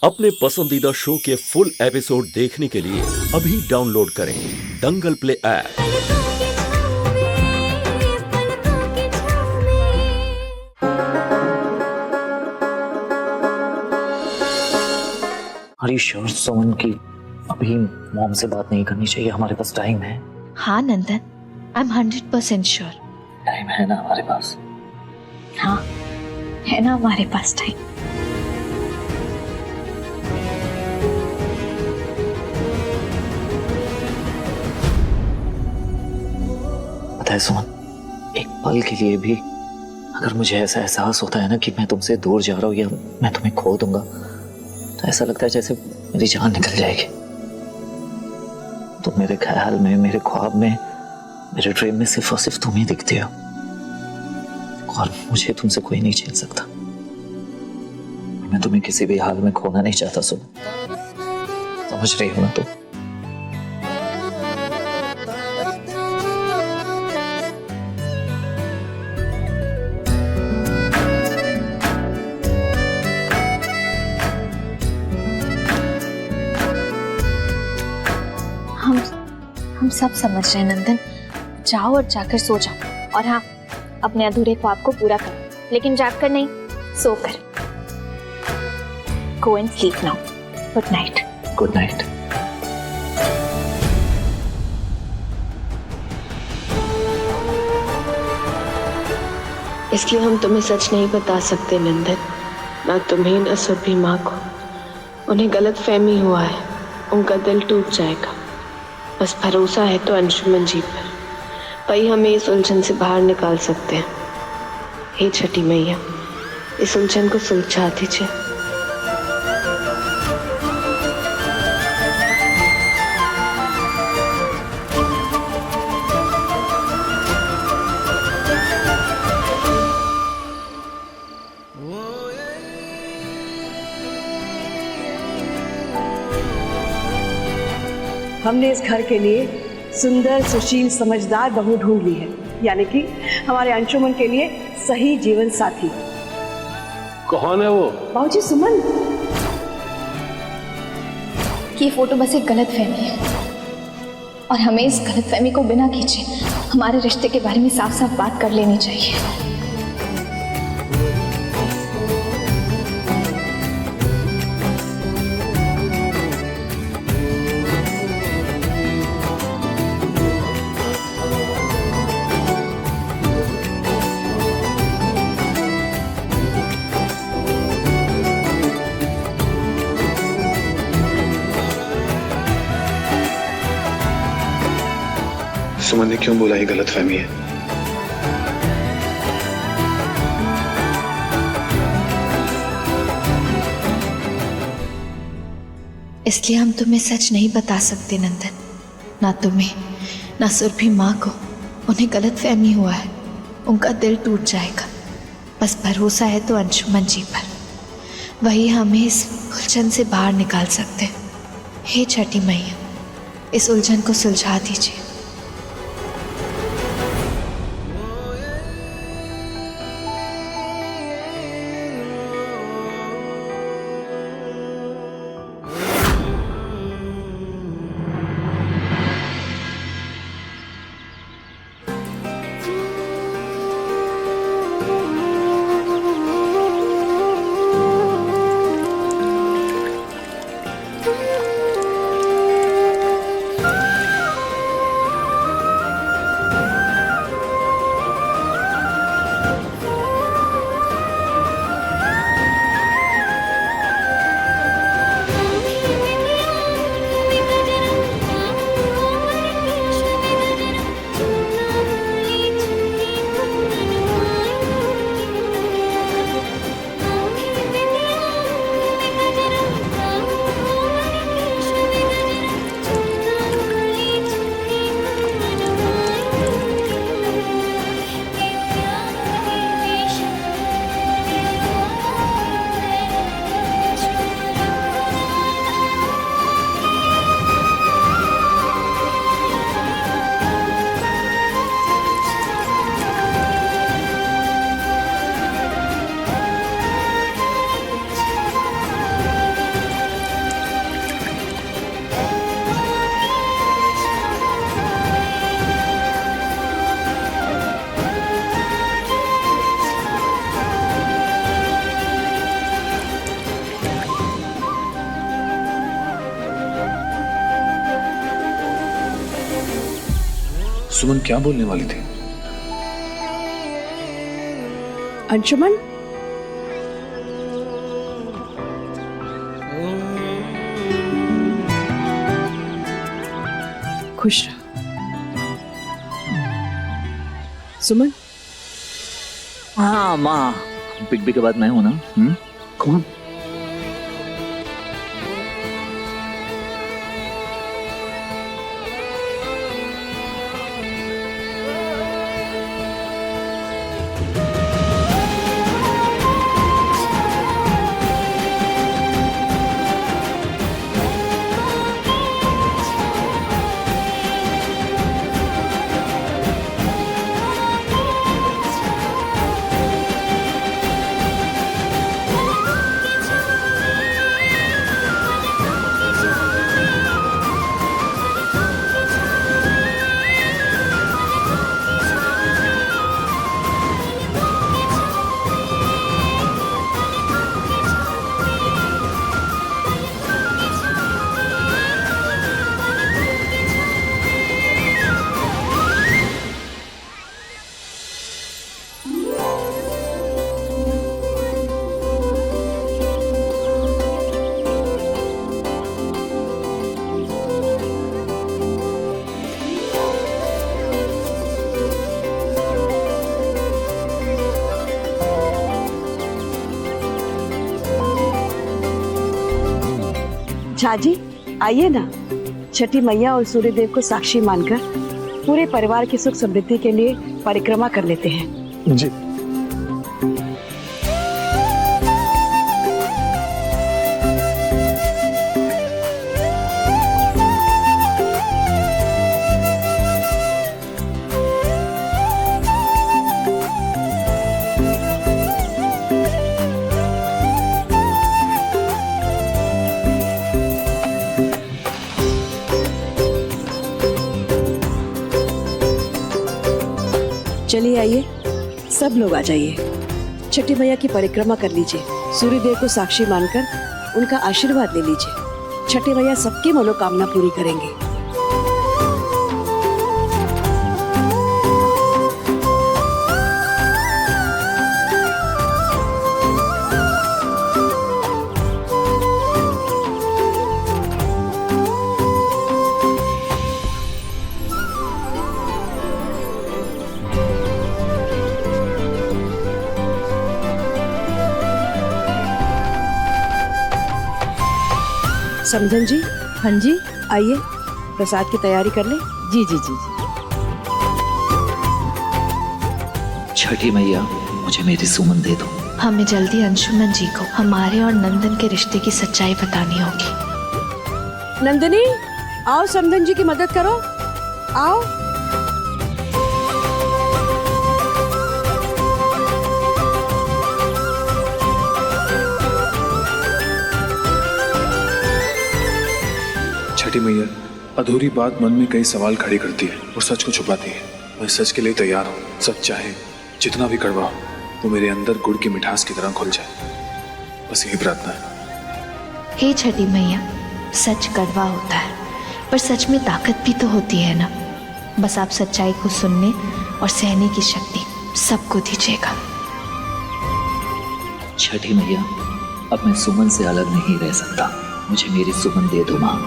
अपने पसंदीदा शो के फुल एपिसोड देखने के लिए अभी डाउनलोड करें Dangal play app. Are you sure Suman की अभी मॉम से बात नहीं करनी चाहिए? हमारे पास टाइम है। हाँ नंदन, आई एम 100% श्योर। टाइम है ना हमारे पास? हाँ है ना हमारे पास टाइम। पता है सुमन, एक पल के लिए भी अगर मुझे ऐसा एहसास होता है ना कि मैं तुमसे दूर जा रहा हूँ या मैं तुम्हें खो दूंगा, तो ऐसा लगता है जैसे मेरी जान निकल जाएगी। तुम मेरे ख्याल में, मेरे ख्वाब में, मेरे ड्रीम में सिर्फ और सिर्फ तुम ही दिखते हो और मुझे तुमसे कोई नहीं छीन सकता। मैं तुम्हें किसी भी हाल में खोना नहीं चाहता सुमन, समझ रही हो ना तुम? हम सब समझ रहे हैं नंदन, जाओ और जाकर सो जाओ। और हाँ, अपने अधूरे ख्वाब को पूरा करो, लेकिन जागकर नहीं, सोकर। Go and sleep now. Good night. Good night. इसलिए हम तुम्हें सच नहीं बता सकते नंदन, ना तुम्हें ना सुरभि माँ को। उन्हें गलत फहमी हुआ है, उनका दिल टूट जाएगा। बस भरोसा है तो अंशुमन जी पर, वही हमें इस उलझन से बाहर निकाल सकते हैं। हे छठी मैया, इस उलझन को सुलझा दीजिए। हमने इस घर के लिए सुंदर, सुशील, समझदार बहू ढूंढ ली है, यानी कि हमारे अंशुमन के लिए सही जीवन साथी। कौन है वो? बाबूजी, सुमन। ये फोटो बस एक गलत फहमी है और हमें इस गलत फहमी को बिना खींचे हमारे रिश्ते के बारे में साफ साफ बात कर लेनी चाहिए। सुमन ने क्यों बोला ये गलत फहमी है? इसलिए हम तुम्हें सच नहीं बता सकते नंदन, ना तुम्हें ना सुरभि माँ को। उन्हें गलत फहमी हुआ है, उनका दिल टूट जाएगा। बस भरोसा है तो अंशुमन जी पर, वही हमें इस उलझन से बाहर निकाल सकते हैं। हे छठी मैया, इस उलझन को सुलझा दीजिए। सुमन क्या बोलने वाली थी? अंशुमन, खुश रहो। सुमन, हाँ माँ, बिग बी के बाद मैं हूं ना। कौन? झा जी आइए ना, छठी मैया और सूर्यदेव को साक्षी मानकर पूरे परिवार की सुख समृद्धि के लिए परिक्रमा कर लेते हैं। जी। चलिए आइए, सब लोग आ जाइए, छठी मैया की परिक्रमा कर लीजिए, सूर्यदेव को साक्षी मानकर उनका आशीर्वाद ले लीजिए। छठी मैया सबकी मनोकामना पूरी करेंगे। समधन जी, हाँ जी, आइए प्रसाद की तैयारी कर ले। जी जी जी जी। छठी मैया, मुझे मेरी सुमन दे दो। हमें जल्दी अंशुमन जी को हमारे और नंदन के रिश्ते की सच्चाई बतानी होगी। नंदिनी, आओ समधन जी की मदद करो, आओ। छठी मैया अधूरी बात मन में कई सवाल खड़ी करती है और सच को छुपाती है। मैं सच के लिए तैयार हूँ। सच चाहे जितना भी कड़वा हो, वो मेरे अंदर गुड़ की मिठास की तरह घुल जाए, बस यही प्रार्थना है। हे छठी मैया, सच कड़वा होता है पर सच में ताकत भी तो होती है ना। बस आप सच्चाई को सुनने और सहने की शक्ति सबको दीजिएगा। छठी मैया, अब मैं सुमन से अलग नहीं रह सकता। मुझे मेरी सुमन दे दो माँ।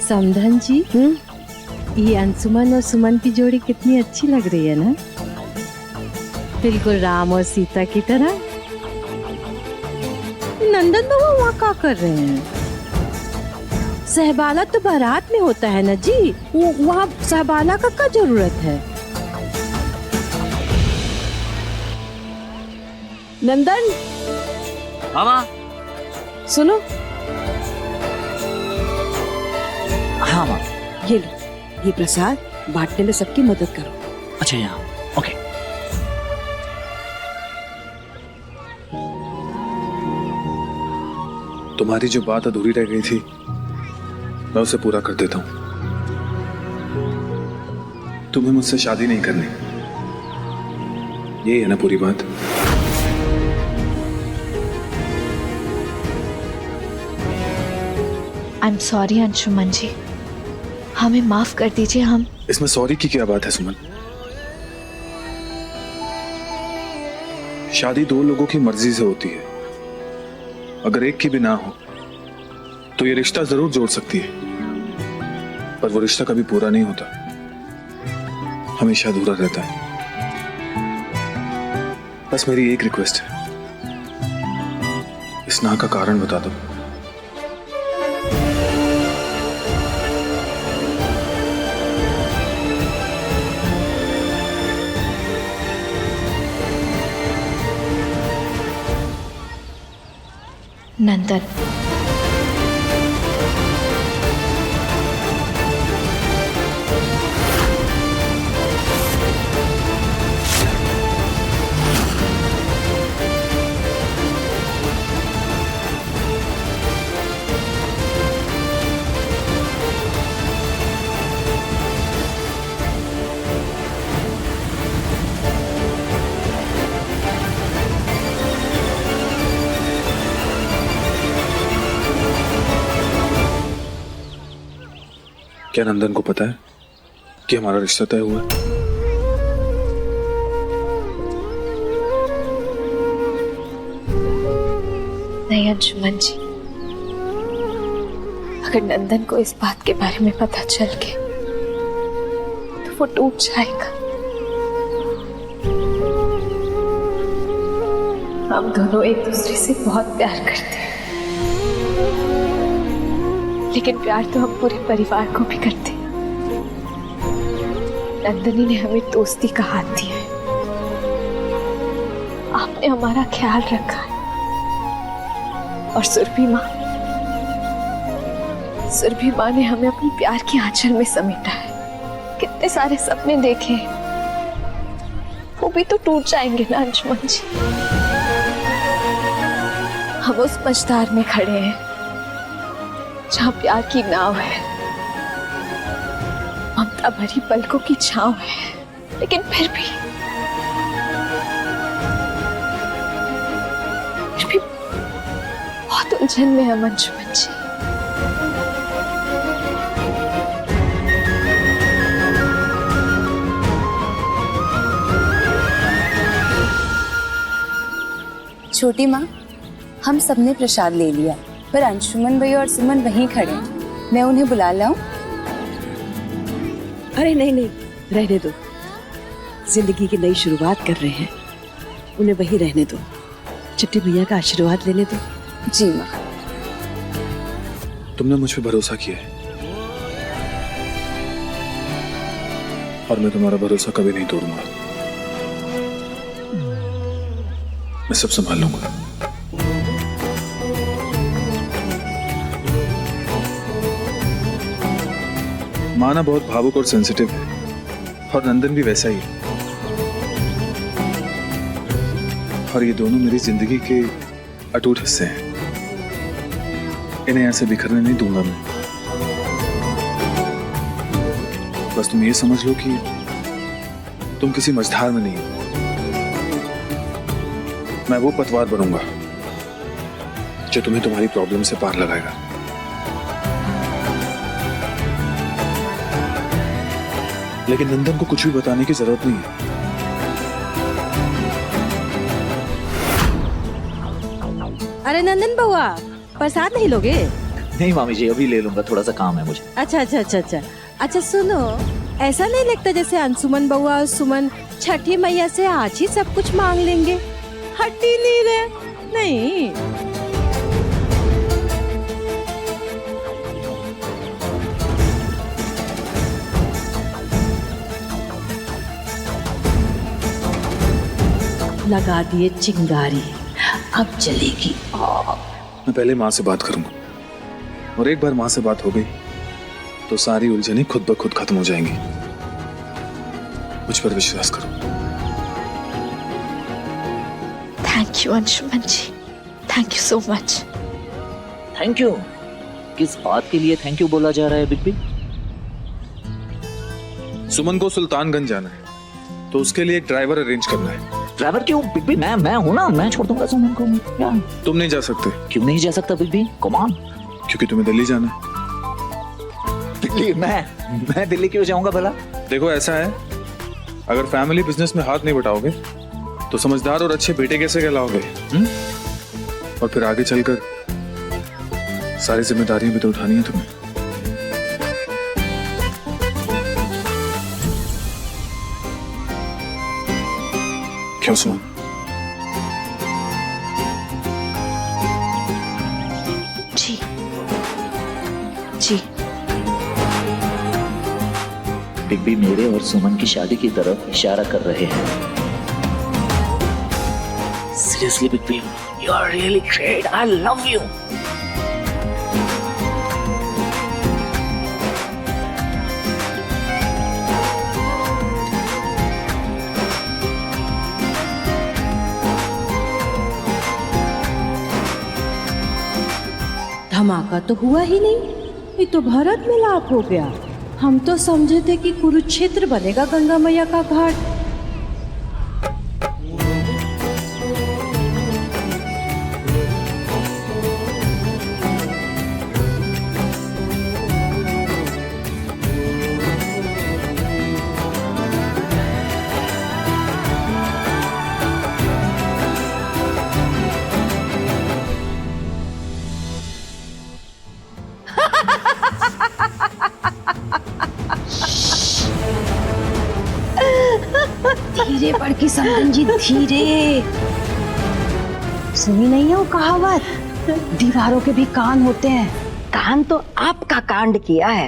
समधन जी, ये अंशुमन और सुमन की जोड़ी कितनी अच्छी लग रही है ना, बिल्कुल राम और सीता की तरह। नंदन बाबू वहाँ क्या कर रहे हैं? सहबाला तो बारात में होता है ना जी, वो वहाँ सहबाला का क्या जरूरत है? नंदन, मामा, सुनो। हाँ माँ। ये लो, ये प्रसाद बांटने में सबकी मदद करो। अच्छा, यहाँ ओके। तुम्हारी जो बात अधूरी रह गई थी, मैं उसे पूरा कर देता हूँ। तुम्हें मुझसे शादी नहीं करनी, ये है ना पूरी बात? आई एम सॉरी अंशुमन जी, हमें माफ कर दीजिए। हम इसमें सॉरी की क्या बात है सुमन? शादी दो लोगों की मर्जी से होती है। अगर एक की भी ना हो तो ये रिश्ता जरूर जोड़ सकती है, पर वो रिश्ता कभी पूरा नहीं होता, हमेशा अधूरा रहता है। बस मेरी एक रिक्वेस्ट है, इस ना का कारण बता दो। नंदन, क्या नंदन को पता है कि हमारा रिश्ता तय हुआ है? नहीं अंशुमन जी, अगर नंदन को इस बात के बारे में पता चल गया तो वो टूट जाएगा। हम दोनों एक दूसरे से बहुत प्यार करते हैं, लेकिन प्यार तो हम पूरे परिवार को भी करते हैं। नंदनी ने हमें दोस्ती का हाथ दिया है, आपने हमारा ख्याल रखा है। और सुरभि माँ ने हमें अपनी प्यार की आंचल में समेटा है। कितने सारे सपने देखे हैं, वो भी तो टूट जाएंगे ना अंशुमन जी। हम उस मझधार में खड़े हैं जहां प्यार की नाव है, ममता भरी पलकों की छांव है, लेकिन फिर भी बहुत उलझन में है अंशुमन जी। छोटी माँ, हम सबने प्रसाद ले लिया, पर अंशुमन भैया और सुमन वहीं खड़े हैं। मैं उन्हें बुला लाऊं? अरे नहीं नहीं, रहने दो। जिंदगी की नई शुरुआत कर रहे हैं, उन्हें वहीं रहने दो। छठी भैया का आशीर्वाद लेने दो। जी माँ। तुमने मुझ पे भरोसा किया है और मैं तुम्हारा भरोसा कभी नहीं तोड़ूंगा। मैं सब संभाल लूंगा। माना बहुत भावुक और सेंसिटिव है, और नंदन भी वैसा ही है। और ये दोनों मेरी जिंदगी के अटूट हिस्से हैं। इन्हें ऐसे बिखरने नहीं दूंगा मैं। बस तुम ये समझ लो कि तुम किसी मझधार में नहीं हो। मैं वो पतवार बनूंगा जो तुम्हें तुम्हारी प्रॉब्लम से पार लगाएगा। लेकिन नंदन को कुछ भी बताने की जरूरत नहीं है। अरे नंदन बउआ, प्रसाद नहीं लोगे? नहीं मामी जी, अभी ले लूंगा, थोड़ा सा काम है मुझे। अच्छा अच्छा अच्छा अच्छा अच्छा, सुनो, ऐसा नहीं लगता जैसे अंशुमन बउआ और सुमन छठी मैया से आज ही सब कुछ मांग लेंगे? हट्टी नहीं रहे नहीं। लगा दिए चिंगारी, अब जलेगी आग। मैं पहले माँ से बात करूंगा, और एक बार माँ से बात हो गई तो सारी उलझनें खुद ब खुद खत्म हो जाएंगी। मुझ पर विश्वास करो। Thank you Anshuman ji, thank you so much. Thank you? किस बात के लिए थैंक यू बोला जा रहा है बिग बी? सुमन को सुल्तानगंज जाना है, तो उसके लिए एक ड्राइवर अरेंज करना है। ड्राइवर क्यों बिग बी? मैं हूं ना, मैं छोड़ दूंगा सुमन को। क्या? तुम नहीं जा सकते। क्यों नहीं जा सकता बिग बी? Come on. क्योंकि तुम्हें दिल्ली जाना है। एब्सोल्युटली। मैं दिल्ली क्यों जाऊंगा भला? देखो ऐसा है, अगर फैमिली बिजनेस में हाथ नहीं बटाओगे तो समझदार और अच्छे बेटे कैसे कहलाओगे? और फिर आगे चलकर सारी जिम्मेदारियां भी तो उठानी है तुम्हें। क्यों सुमन? जी जी। बिग बी मेरे और सुमन की शादी की तरफ इशारा कर रहे हैं। Seriously Big B, you are really great, I love you. धमाका तो हुआ ही नहीं, ये तो भारत मिलाप हो गया। हम तो समझे थे कि कुरुक्षेत्र बनेगा गंगा मैया का घाट। धीरे बड़की समधन जी, धीरे। सुनी नहीं है वो कहावत, दीवारों के भी कान होते हैं। कान तो आपका कांड किया है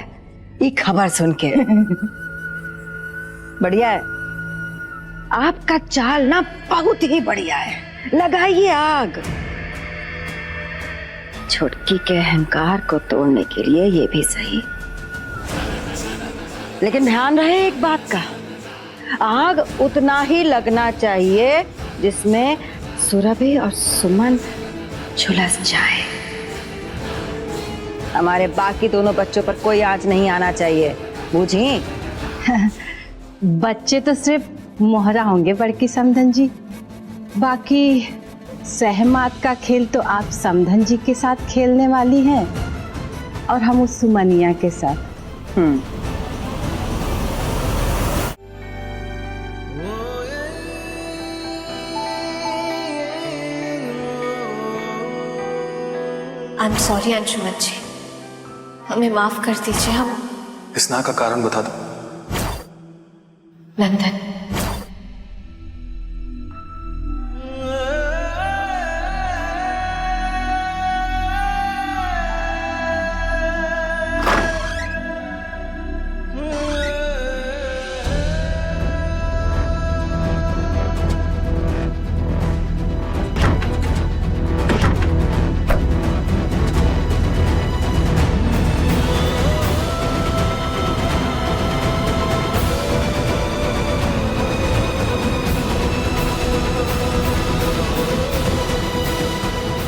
ये खबर सुन के। बढ़िया है, आपका चाल ना बहुत ही बढ़िया है। लगाइए आग। छुटकी के अहंकार को तोड़ने के लिए ये भी सही, लेकिन ध्यान रहे एक बात का, आग उतना ही लगना चाहिए जिसमें सुरभि और सुमन झुलस जाए। हमारे बाकी दोनों बच्चों पर कोई आंच नहीं आना चाहिए, बूझी? बच्चे तो सिर्फ मोहरा होंगे बड़की समधन जी, बाकी सहमात का खेल तो आप समधन जी के साथ खेलने वाली हैं और हम उस सुमनिया के साथ। आई एम सॉरी अंशुमन जी, हमें माफ कर दीजिए। हम इस ना का कारण बता दो। नंदन,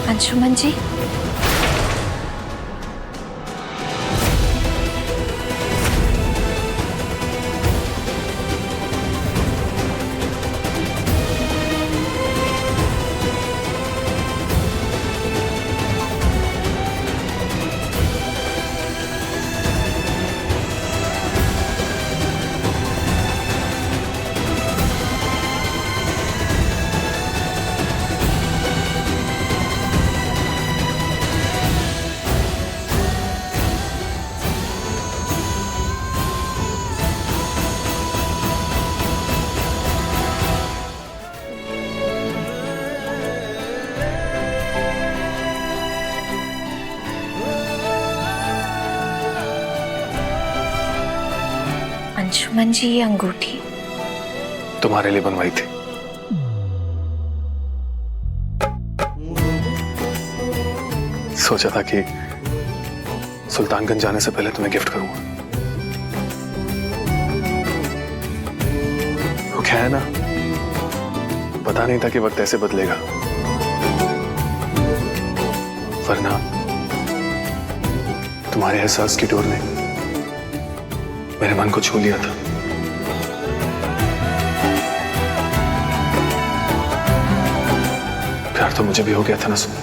अंशुमन जी, अंशुमन जी, ये अंगूठी तुम्हारे लिए बनवाई थी। सोचा था कि सुल्तानगंज जाने से पहले तुम्हें गिफ्ट करूंगा। वो क्या है ना, पता नहीं था कि वक्त ऐसे बदलेगा, वरना तुम्हारे एहसास की डोर ने मेरे मन को छू लिया था। प्यार तो मुझे भी हो गया था ना सुन।